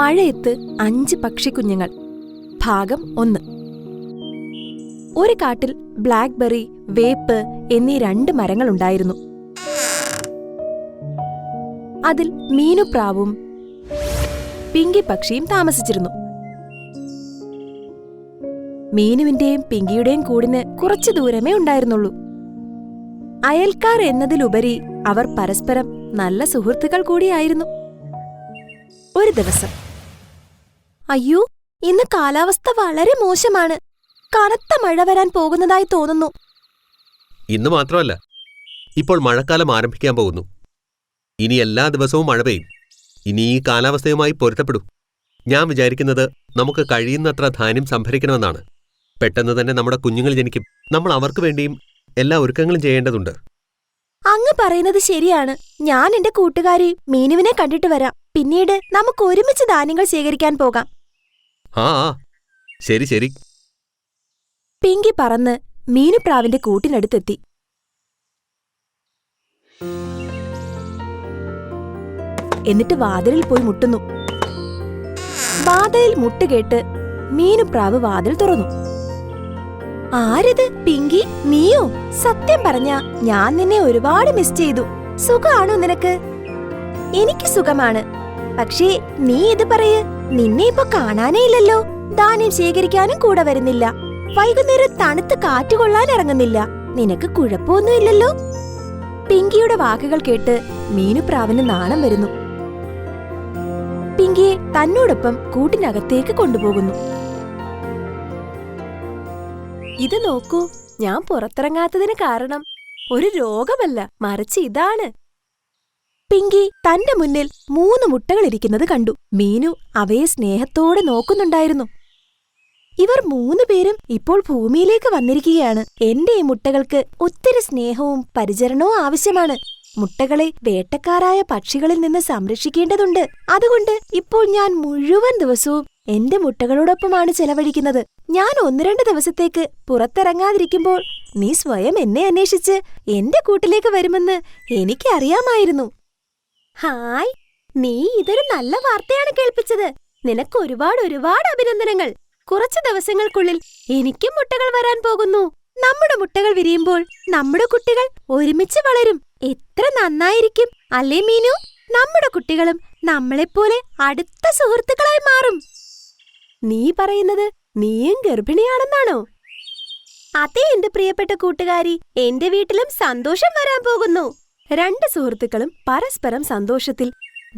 മഴയത്ത് 5 പക്ഷിക്കുഞ്ഞുങ്ങൾ. ഭാഗം 1. ഒരു കാട്ടിൽ ബ്ലാക്ക്ബെറി, വേപ്പ് എന്നീ 2 മരങ്ങളുണ്ടായിരുന്നു. അതിൽ മീനുപ്രാവും പിങ്കി പക്ഷിയും താമസിച്ചിരുന്നു. മീനുവിന്റെയും പിങ്കിയുടെയും കൂടിന് കുറച്ചു ദൂരമേ ഉണ്ടായിരുന്നുള്ളൂ. അയൽക്കാർ എന്നതിലുപരി അവർ പരസ്പരം നല്ല സുഹൃത്തുക്കൾ കൂടിയായിരുന്നു. ഒരു ദിവസം, അയ്യോ, ഇന്ന് കാലാവസ്ഥ വളരെ മോശമാണ്. കനത്ത മഴ വരാൻ പോകുന്നതായി തോന്നുന്നു. ഇന്ന് മാത്രമല്ല, ഇപ്പോൾ മഴക്കാലം ആരംഭിക്കാൻ പോകുന്നു. ഇനി എല്ലാ ദിവസവും മഴ പെയ്യും. ഇനി ഈ കാലാവസ്ഥയുമായി പൊരുത്തപ്പെടൂ. ഞാൻ വിചാരിക്കുന്നത് നമുക്ക് കഴിയുന്നത്ര ധാന്യം സംഭരിക്കണമെന്നാണ്. പെട്ടെന്ന് തന്നെ നമ്മുടെ കുഞ്ഞുങ്ങൾ ജനിക്കും. നമ്മൾ അവർക്ക് വേണ്ടിയും എല്ലാ ഒരുക്കങ്ങളും ചെയ്യേണ്ടതുണ്ട്. അങ്ങ് പറയുന്നത് ശരിയാണ്. ഞാൻ എന്റെ കൂട്ടുകാരി മീനുവിനെ കണ്ടിട്ട് വരാം. പിന്നീട് നമുക്ക് ഒരുമിച്ച് ധാന്യങ്ങൾ ശേഖരിക്കാൻ പോകാം. ആ ശരി ശരി. പിങ്കി പറന്ന് മീനുപ്രാവിന്റെ കൂട്ടിനടുത്തെത്തി. എന്നിട്ട് വാതിലിൽ പോയി മുട്ടുന്നു. വാതിലിൽ മുട്ടുകേട്ട് മീനുപ്രാവ് വാതിൽ തുറന്നു. ആരിത്, പിങ്കി? നീയോ? സത്യം പറഞ്ഞ ഞാൻ നിന്നെ ഒരുപാട് മിസ് ചെയ്തു. സുഖാണോ നിനക്ക്? എനിക്ക് സുഖമാണ്. പക്ഷേ നീ ഇത് പറയ്, നിന്നെ ഇപ്പൊ കാണാനേ ഇല്ലല്ലോ. ധാന്യം ശേഖരിക്കാനും കൂടെ വരുന്നില്ല. വൈകുന്നേരം തണുത്ത് കാറ്റുകൊള്ളാൻ ഇറങ്ങുന്നില്ല. നിനക്ക് കുഴപ്പമൊന്നുമില്ലല്ലോ? പിങ്കിയുടെ വാക്കുകൾ കേട്ട് മീനുപ്രാവിന് നാണം വരുന്നു. പിങ്കിയെ തന്നോടൊപ്പം കൂട്ടിനകത്തേക്ക് കൊണ്ടുപോകുന്നു. ഇത് നോക്കൂ, ഞാൻ പുറത്തിറങ്ങാത്തതിന് കാരണം ഒരു രോഗമല്ല, മറിച്ച് ഇതാണ്. പിങ്കി തന്റെ മുന്നിൽ 3 മുട്ടകൾ ഇരിക്കുന്നത് കണ്ടു. മീനു അവയെ സ്നേഹത്തോടെ നോക്കുന്നുണ്ടായിരുന്നു. ഇവർ 3 പേരും ഇപ്പോൾ ഭൂമിയിലേക്ക് വന്നിരിക്കുകയാണ്. എന്റെ ഈ മുട്ടകൾക്ക് ഒത്തിരി സ്നേഹവും പരിചരണവും ആവശ്യമാണ്. മുട്ടകളെ വേട്ടക്കാരായ പക്ഷികളിൽ നിന്ന് സംരക്ഷിക്കേണ്ടതുണ്ട്. അതുകൊണ്ട് ഇപ്പോൾ ഞാൻ മുഴുവൻ ദിവസവും എന്റെ മുട്ടകളോടൊപ്പമാണ് ചെലവഴിക്കുന്നത്. ഞാൻ 1-2 ദിവസത്തേക്ക് പുറത്തിറങ്ങാതിരിക്കുമ്പോൾ നീ സ്വയം എന്നെ അന്വേഷിച്ച് എന്റെ കൂട്ടിലേക്ക് വരുമെന്ന് എനിക്കറിയാമായിരുന്നു. ഹായ്, നീ ഇതൊരു നല്ല വാർത്തയാണ് കേൾപ്പിച്ചത്. നിനക്ക് ഒരുപാട് അഭിനന്ദനങ്ങൾ. കുറച്ചു ദിവസങ്ങൾക്കുള്ളിൽ എനിക്കും മുട്ടകൾ വരാൻ പോകുന്നു. നമ്മുടെ മുട്ടകൾ വിരിയുമ്പോൾ നമ്മുടെ കുട്ടികൾ ഒരുമിച്ച് വളരും. എത്ര നന്നായിരിക്കും അല്ലേ മീനു? നമ്മുടെ കുട്ടികളും നമ്മളെപ്പോലെ അടുത്ത സുഹൃത്തുക്കളായി മാറും. നീ പറയുന്നത് നീയും ഗർഭിണിയാണെന്നാണോ? അതേ എന്റെ പ്രിയപ്പെട്ട കൂട്ടുകാരി, എന്റെ വീട്ടിലും സന്തോഷം വരാൻ പോകുന്നു. 2 സുഹൃത്തുക്കളും പരസ്പരം സന്തോഷത്തിൽ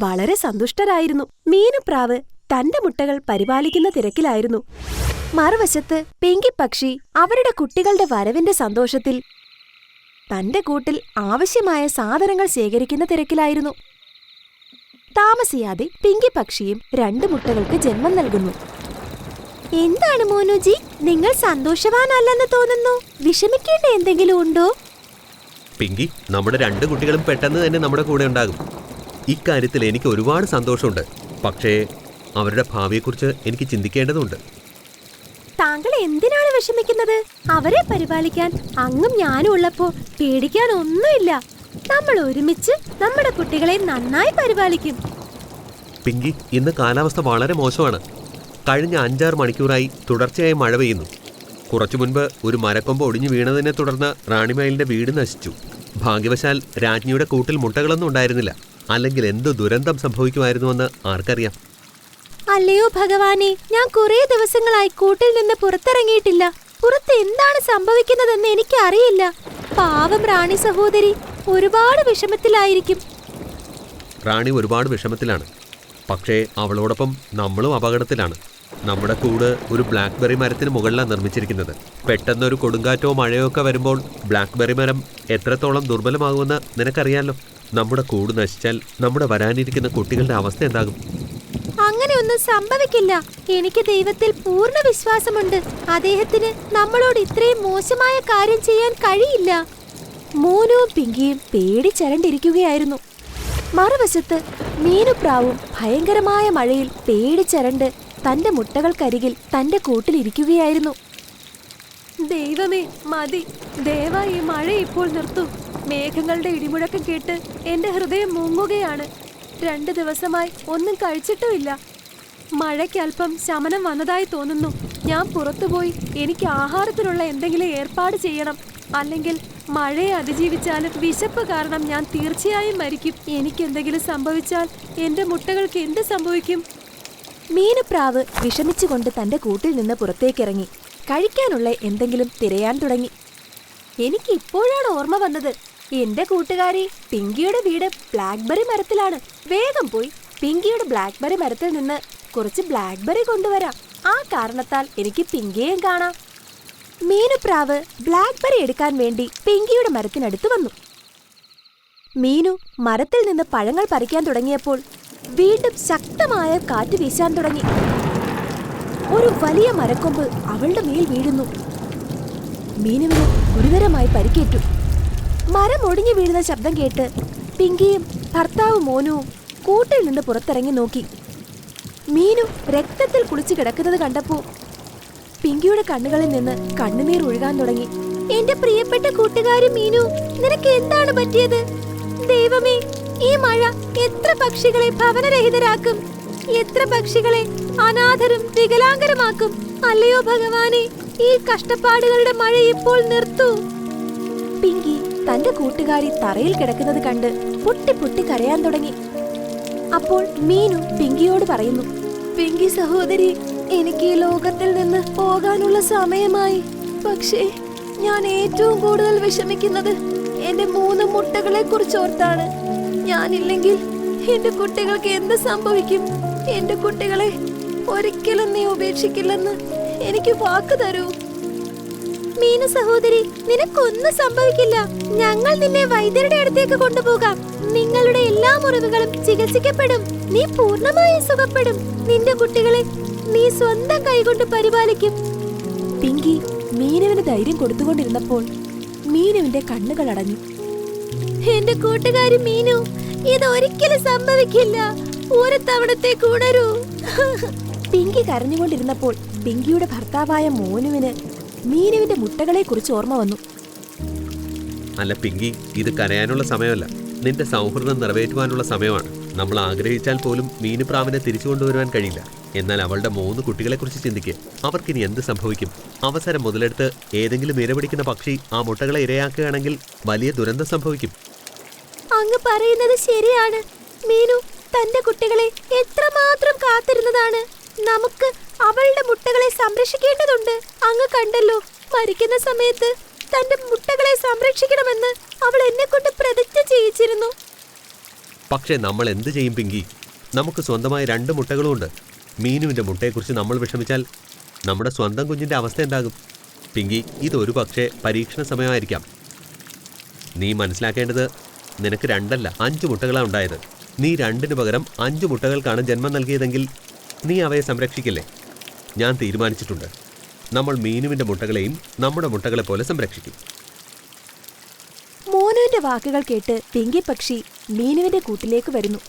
വളരെ സന്തുഷ്ടരായിരുന്നു. മീനുപ്രാവ് തന്റെ മുട്ടകൾ പരിപാലിക്കുന്ന തിരക്കിലായിരുന്നു. മറുവശത്ത് പിങ്കി പക്ഷി അവരുടെ കുട്ടികളുടെ വരവിന്റെ സന്തോഷത്തിൽ തന്റെ കൂട്ടിൽ ആവശ്യമായ സാധനങ്ങൾ ശേഖരിക്കുന്ന തിരക്കിലായിരുന്നു. താമസിയാതെ പിങ്കി പക്ഷിയും 2 മുട്ടകൾക്ക് ജന്മം നൽകുന്നു. എന്താണ് മോനുജി, നിങ്ങൾ സന്തോഷവാനല്ലെന്ന് തോന്നുന്നു. വിഷമിക്കേണ്ട എന്തെങ്കിലും ഉണ്ടോ? പിങ്കി, നമ്മുടെ 2 കുട്ടികളും പെട്ടെന്ന് തന്നെ നമ്മുടെ കൂടെ ഉണ്ടാകും. ഇക്കാര്യത്തിൽ എനിക്ക് ഒരുപാട് സന്തോഷമുണ്ട്. പക്ഷേ അവരുടെ ഭാവിയെക്കുറിച്ച് എനിക്ക് ചിന്തിക്കേണ്ടതുണ്ട്. താങ്കൾ എന്തിനാണ് വിഷമിക്കുന്നത്? അവരെ പരിപാലിക്കാൻ അങ്ങും ഞാനും ഉള്ളപ്പോ പേടിക്കാൻ ഒന്നുമില്ല. നമ്മൾ ഒരുമിച്ച് നമ്മുടെ കുട്ടികളെ നന്നായി പരിപാലിക്കും. പിങ്കി, ഇന്ന് കാലാവസ്ഥ വളരെ മോശമാണ്. കഴിഞ്ഞ 5-6 മണിക്കൂറായി തുടർച്ചയായി മഴ പെയ്യുന്നു. കുറച്ചു മുൻപ് ഒരു മരക്കൊമ്പ് ഒടിഞ്ഞു വീണതിനെ തുടർന്ന് റാണിമയിലിന്റെ വീട് നശിച്ചു. ഭാഗ്യവശാൽ രാജ്ഞിയുടെ കൂട്ടിൽ മുട്ടകളൊന്നും ഉണ്ടായിരുന്നില്ല. അല്ലെങ്കിൽ എന്ത് ദുരന്തം സംഭവിക്കുമായിരുന്നുവെന്ന് ആർക്കറിയാം. അല്ലയോ ഭഗവാനെ, ഞാൻ കുറെ ദിവസങ്ങളായി കൂട്ടിൽ നിന്ന് പുറത്തിറങ്ങിയിട്ടില്ല. പുറത്ത് എന്താണ് സംഭവിക്കുന്നതെന്ന് എനിക്ക് അറിയില്ല. പാവം റാണി സഹോദരി ഒരുപാട് വിഷമത്തിലായിരിക്കും. റാണി ഒരുപാട് വിഷമത്തിലാണ്. പക്ഷേ അവളോടൊപ്പം നമ്മളും അപകടത്തിലാണ്. നമ്മുടെ കൂട് ഒരു ബ്ലാക്ക്ബെറി മരത്തിന് മുകളിലാണ് നിർമ്മിച്ചിരിക്കുന്നത്. പെട്ടെന്നൊരു കൊടുങ്കാറ്റോ മഴയോ ഒക്കെ വരുമ്പോൾ ബ്ലാക്ക്ബെറി മരം എത്രത്തോളം ദുർബലമാകുമെന്ന് നിനക്കറിയാലോ. നമ്മുടെ കൂട് നശിച്ചാൽ നമ്മുടെ വരാനിരിക്കുന്ന കുട്ടികളുടെ അവസ്ഥ എന്താകും? അങ്ങനെയൊന്നും സംഭവിക്കില്ല. എനിക്ക് ദൈവത്തിൽ പൂർണ്ണ വിശ്വാസമുണ്ട്. അദ്ദേഹത്തിന് നമ്മളോട് ഇത്രയും മോശമായ കാര്യം ചെയ്യാൻ കഴിയില്ല. മോനുവും പിങ്കിയും പേടിച്ചരണ്ടിരിക്കുകയായിരുന്നു. മറുവശത്ത് മീനുപ്രാവും ഭയങ്കരമായ മഴയിൽ പേടിച്ചരണ്ട് തന്റെ മുട്ടകൾക്കരികിൽ തന്റെ കൂട്ടിലിരിക്കുകയായിരുന്നു. ദൈവമേ, മതി. ദയവായി ഈ മഴ ഇപ്പോൾ നിർത്തൂ. മേഘങ്ങളുടെ ഇടിമുഴക്കം കേട്ട് എന്റെ ഹൃദയം മുങ്ങുകയാണ്. 2 ദിവസമായി ഒന്നും കഴിച്ചിട്ടുമില്ല. മഴയ്ക്ക് അല്പം ശമനം വന്നതായി തോന്നുന്നു. ഞാൻ പുറത്തുപോയി എനിക്ക് ആഹാരത്തിനുള്ള എന്തെങ്കിലും ഏർപ്പാട് ചെയ്യണം. അല്ലെങ്കിൽ മഴയെ അതിജീവിച്ചാലും വിശപ്പ് കാരണം ഞാൻ തീർച്ചയായും മരിക്കും. എനിക്കെന്തെങ്കിലും സംഭവിച്ചാൽ എന്റെ മുട്ടകൾക്ക് എന്ത് സംഭവിക്കും? മീനുപ്രാവ് വിഷമിച്ചുകൊണ്ട് തന്റെ കൂട്ടിൽ നിന്ന് പുറത്തേക്കിറങ്ങി കഴിക്കാനുള്ള എന്തെങ്കിലും തിരയാൻ തുടങ്ങി. എനിക്ക് ഇപ്പോഴാണ് ഓർമ്മ വന്നത്, എന്റെ കൂട്ടുകാരി പിങ്കിയുടെ വീട് ബ്ലാക്ക്ബെറി മരത്തിലാണ്. വേഗം പോയി പിങ്കിയുടെ ബ്ലാക്ക്ബെറി മരത്തിൽ നിന്ന് കുറച്ച് ബ്ലാക്ക്ബെറി കൊണ്ടുവരാം. ആ കാരണത്താൽ എനിക്ക് പിങ്കിയെയും കാണാം. മീനുപ്രാവ് ബ്ലാക്ക്ബെറി എടുക്കാൻ വേണ്ടി പിങ്കിയുടെ മരത്തിനടുത്ത് വന്നു. മീനു മരത്തിൽ നിന്ന് പഴങ്ങൾ പറിക്കാൻ തുടങ്ങിയപ്പോൾ വീണ്ടും ശക്തമായ കാറ്റ് വീശാൻ തുടങ്ങി. ഒരു വലിയ മരക്കൊമ്പ് അവളുടെ മേൽ വീഴുന്നു. മീനുവിന് ഗുരുതരമായി പരിക്കേറ്റു. മരം ഒടിഞ്ഞു വീഴുന്ന ശബ്ദം കേട്ട് പിങ്കിയും ഭർത്താവ് മോനുവും കൂട്ടിൽ നിന്ന് പുറത്തിറങ്ങി നോക്കി. മീനു രക്തത്തിൽ കുളിച്ചു കിടക്കുന്നത് കണ്ടപ്പോ പിങ്കിയുടെ കണ്ണുകളിൽ നിന്ന് കണ്ണുനീർ ഒഴുകാൻ തുടങ്ങി. എന്റെ പ്രിയപ്പെട്ട കൂട്ടുകാരി മീനു, നിനക്ക് എന്താണ് പറ്റിയത്? ദൈവമേ, ഈ മഴ എത്ര പക്ഷികളെ ഭവനരഹിതരാക്കും, എത്ര പക്ഷികളെ അനാഥരും വികലാംഗരുമാക്കും. അല്ലയോ ഭഗവാനെ, ഈ കഷ്ടപ്പാടുകളുടെ മഴ ഇപ്പോൾ നിർത്തൂ. പിങ്കി തന്റെ കൂട്ടുകാരി തറയിൽ കിടക്കുന്നത് കണ്ട് പൊട്ടി പൊട്ടി കരയാൻ തുടങ്ങി. അപ്പോൾ മീനു പിങ്കിയോട് പറയുന്നു, പിങ്കി സഹോദരി, എനിക്ക് ഈ ലോകത്തിൽ നിന്ന് പോകാനുള്ള സമയമായി. പക്ഷേ ഞാൻ ഏറ്റവും കൂടുതൽ വിഷമിക്കുന്നത് എന്റെ 3 മുട്ടകളെ കുറിച്ചോർത്താണ്. ഞാനില്ലെങ്കിൽ എന്റെ കുട്ടികൾക്ക് എന്ത് സംഭവിക്കും? എന്റെ കുട്ടികളെ ഒരിക്കലും നീ ഉപേക്ഷിക്കില്ലെന്ന് എനിക്ക് വാക്ക് തരൂ. മീനു സഹോദരി, നിനക്കൊന്നും സംഭവിക്കില്ല. ഞങ്ങൾ നിന്നെ വൈദ്യരുടെ അടുത്തേക്ക് കൊണ്ടുപോകാം. നിങ്ങളുടെ എല്ലാ മുറിവുകളും ചികിത്സിക്കപ്പെടും. നീ പൂർണ്ണമായി സുഖപ്പെടും. നിന്റെ കുട്ടികളെ നീ സ്വന്തം കൈകൊണ്ട് പരിപാലിക്കും. പിങ്കി മീനുവിന് ധൈര്യം കൊടുത്തുകൊണ്ടിരുന്നപ്പോൾ മീനുവിന്റെ കണ്ണുകൾ അടഞ്ഞു. എന്റെ കൂട്ടുകാരി മീനു, ഇതൊരിക്കലും സംഭവിക്കില്ല. ഒരു തവണത്തേക്ക് ഉണരൂ. പിങ്കി കരഞ്ഞുകൊണ്ടിരുന്നപ്പോൾ പിങ്കിയുടെ ഭർത്താവായ മോനുവിന് മീനുവിന്റെ മുട്ടകളെ കുറിച്ച് ഓർമ്മ വന്നു. അല്ല പിങ്കി, ഇത് കരയാനുള്ള സമയമല്ല, നിന്റെ സൗഹൃദം നിറവേറ്റുവാനുള്ള സമയമാണ്. നമ്മൾ ആഗ്രഹിച്ചാൽ പോലും മീനുപ്രാവിനെ തിരിച്ചു കൊണ്ടുവരുവാൻ കഴിയില്ല. എന്നാൽ അവളുടെ 3 കുട്ടികളെ കുറിച്ച് ചിന്തിക്കുക. അവർക്കിനി എന്ത് സംഭവിക്കും? അവസരം മുതലെടുത്ത് ഏതെങ്കിലും ഇരപിടിക്കുന്ന പക്ഷി ആ മുട്ടകളെ ഇരയാക്കുകയാണെങ്കിൽ വലിയ ദുരന്തം സംഭവിക്കും. അങ്ങ് പറയുന്നത് ശരിയാണ്. മീനു തന്റെ കുട്ടികളെ എത്രമാത്രം കാത്തിരുന്നതാണ്. നമുക്ക് അവളുടെ മുട്ടകളെ സംരക്ഷിക്കേണ്ടതുണ്ട്. അങ്ങ് കണ്ടല്ലോ, മരിക്കുന്ന സമയത്ത് തന്റെ മുട്ടകളെ സംരക്ഷിക്കണമെന്ന് അവൾ എന്നെ കൊണ്ട് പ്രതിജ്ഞ ചെയ്യിച്ചിരുന്നു. പക്ഷേ നമ്മൾ എന്ത് ചെയ്യും പിങ്കി? നമുക്ക് സ്വന്തമായി 2 മുട്ടകളുമുണ്ട്. മീനുവിന്റെ മുട്ടയെക്കുറിച്ച് നമ്മൾ വിഷമിച്ചാൽ നമ്മുടെ സ്വന്തം കുഞ്ഞിന്റെ അവസ്ഥ എന്താകും? പിങ്കി, ഇതൊരു പക്ഷേ പരീക്ഷണ സമയമായിരിക്കാം. നീ മനസ്സിലാക്കേണ്ടത്, നിനക്ക് 2 അല്ല 5 മുട്ടകളാണ് ഉണ്ടായത്. നീ 2-ന് പകരം 5 മുട്ടകൾക്കാണ് ജന്മം നൽകിയതെങ്കിൽ നീ അവയെ സംരക്ഷിക്കില്ലേ? ഞാൻ തീരുമാനിച്ചിട്ടുണ്ട്. നമ്മൾ മീനുവിന്റെ മുട്ടകളെയും നമ്മുടെ മുട്ടകളെ പോലെ സംരക്ഷിക്കും. മോനുവിന്റെ വാക്കുകൾ കേട്ട് പിങ്കി പക്ഷി മീനുവിന്റെ കൂട്ടിലേക്ക് വരുന്നു.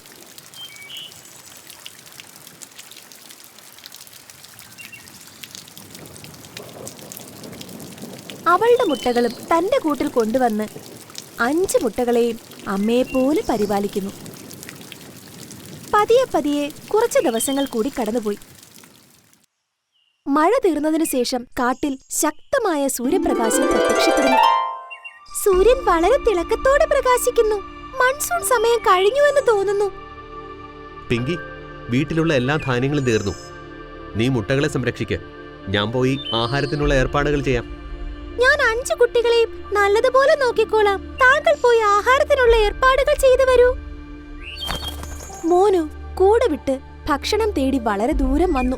അവളുടെ മുട്ടകളും തന്റെ കൂട്ടിൽ കൊണ്ടുവന്ന് 5 മുട്ടകളെയും അമ്മയെപ്പോലെ പരിപാലിക്കുന്നു. പതിയെ പതിയെ കുറച്ച് ദിവസങ്ങൾ കൂടി കടന്നുപോയി. മഴ തീർന്നതിനു ശേഷം കാട്ടിൽ ശക്തമായ സൂര്യപ്രകാശം പ്രത്യക്ഷപ്പെടുന്നു. സൂര്യൻ വളരെ തിളക്കത്തോടെ പ്രകാശിക്കുന്നു. മൺസൂൺ സമയം കഴിഞ്ഞുവെന്ന് തോന്നുന്നു. പിങ്കി, വീട്ടിലുള്ള എല്ലാ ധാന്യങ്ങളും തീർന്നു. നീ മുട്ടകളെ സംരക്ഷിക്കുക. ഞാൻ പോയി ആഹാരത്തിനുള്ള ഏർപ്പാടുകൾ ചെയ്യാം. ഞാൻ 5 കുട്ടികളെയും നല്ലതുപോലെ നോക്കിക്കോളാം. താങ്കൾ പോയി ആഹാരത്തിനുള്ള ഏർപ്പാടുകൾ ചെയ്തു വരൂ. മോനു കൂടെ വിട്ട് ഭക്ഷണം തേടി വളരെ ദൂരം വന്നു.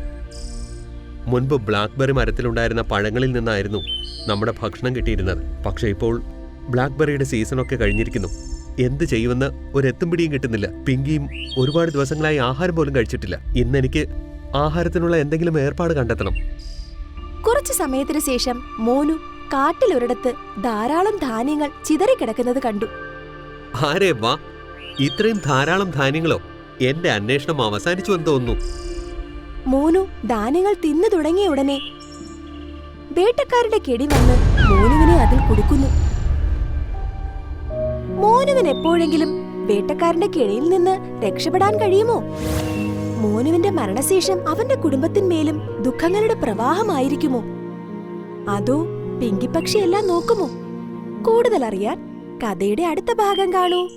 മുൻപ് ബ്ലാക്ക്ബെറി മരത്തിലുണ്ടായിരുന്ന പഴങ്ങളിൽ നിന്നായിരുന്നു നമ്മുടെ ഭക്ഷണം കിട്ടിയിരുന്നത്. പക്ഷേ ഇപ്പോൾ ബ്ലാക്ക്ബെറിയുടെ സീസണൊക്കെ കഴിഞ്ഞിരിക്കുന്നു. എന്ത് ചെയ്യുമെന്ന് ഒരെത്തും പിടിയും കിട്ടുന്നില്ല. പിങ്കിയും ഒരുപാട് ദിവസങ്ങളായി ആഹാരം പോലും കഴിച്ചിട്ടില്ല. ഇന്നെനിക്ക് ആഹാരത്തിനുള്ള എന്തെങ്കിലും ഏർപ്പാട് കണ്ടെത്തണം. കുറച്ചു സമയത്തിന് ശേഷം മോനു കാട്ടിലൊരിടത്ത് ധാരാളം ധാന്യങ്ങൾ ചിതറിക്കിടക്കുന്നത് കണ്ടു. ആരേ വാ, ഇത്രയും ധാരാളം ധാന്യങ്ങളോ? എന്റെ അന്വേഷണം അവസാനിച്ചു എന്ന് തോന്നുന്നു. മോനു ധാന്യങ്ങൾ തിന്നു തുടങ്ങിയ ഉടനെ വേട്ടക്കാരുടെ കെടി വന്ന് മോനുവിനെ അതിൽ കുടുക്കുന്നു. മോനുവിന് എപ്പോഴെങ്കിലും വേട്ടക്കാരന്റെ കെണിയിൽ നിന്ന് രക്ഷപ്പെടാൻ കഴിയുമോ? മോനുവിന്റെ മരണശേഷം അവന്റെ കുടുംബത്തിന്മേലും ദുഃഖങ്ങളുടെ പ്രവാഹമായിരിക്കുമോ? അതോ പിങ്കി പക്ഷിയെല്ലാം നോക്കുമോ? കൂടുതൽ അറിയാൻ കഥയുടെ അടുത്ത ഭാഗം കാണൂ.